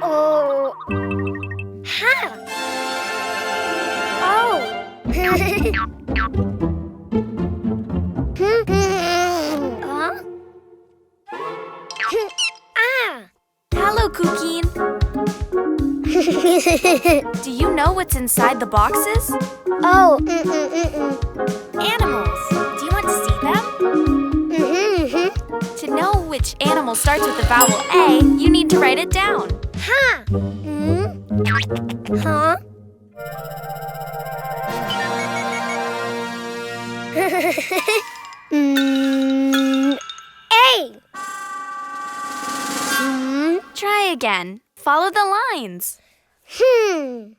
Oh. Ha. Oh. Huh? Ah. Hello, Cuquín. Do you know what's inside the boxes? Oh. Animals. Do you want to see them? To know which animal starts with the vowel A, you need to write it down. Ha. Huh? A. Try again. Follow the lines. A.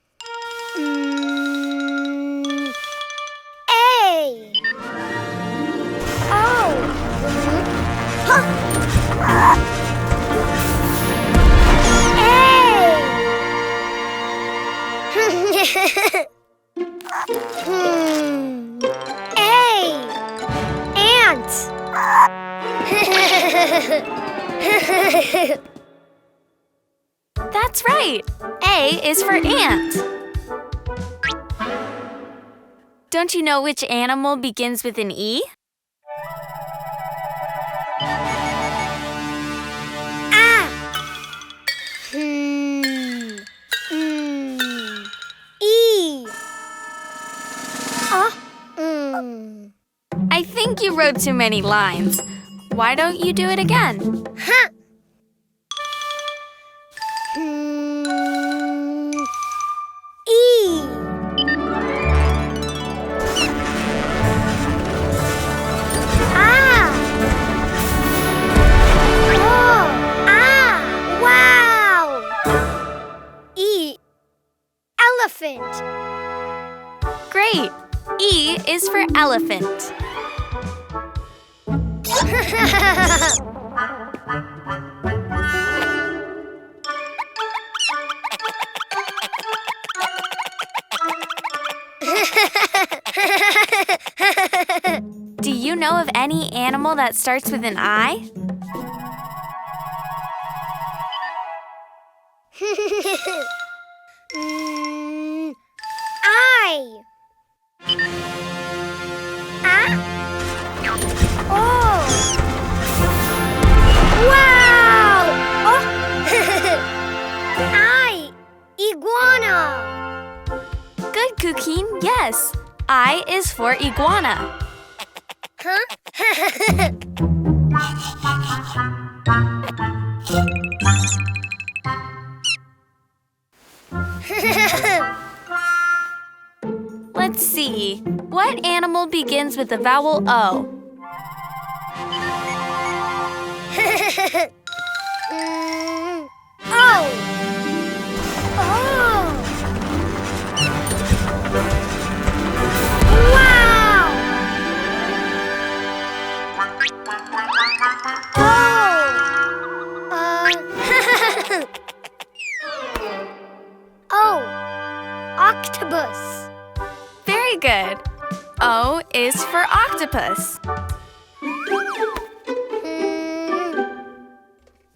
Oh. Huh. A. Ant. That's right. A is for ant. Don't you know which animal begins with an E? Ah. E. I think you wrote too many lines. Why don't you do it again? Huh. E. Ah. Oh. Ah. Wow. E. Elephant. Great. E is for elephant. Do you know of any animal that starts with an I? I. Ah. Oh. Wow. Oh. I. Iguana. Good, Cuquín. Yes. I is for iguana. Huh? Let's see. What animal begins with the vowel O? Oh. Oh. Wow. Oh. Octopus. Very good. O is for octopus.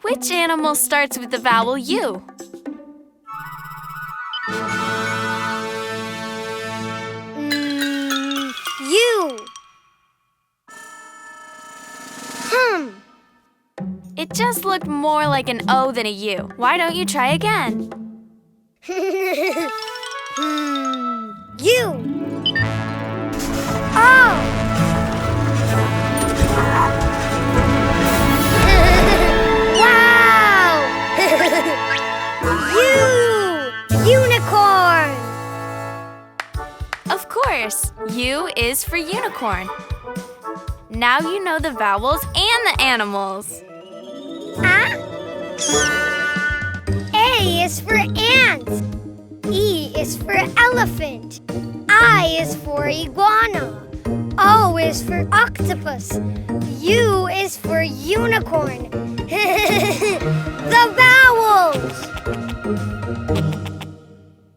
Which animal starts with the vowel U? U. It just looked more like an O than a U. Why don't you try again? U. Oh. Wow. Unicorn. Of course, U is for unicorn. Now you know the vowels and the animals. A is for ant. E is for elephant. I is for iguana. O is for octopus. U is for unicorn. The vowels!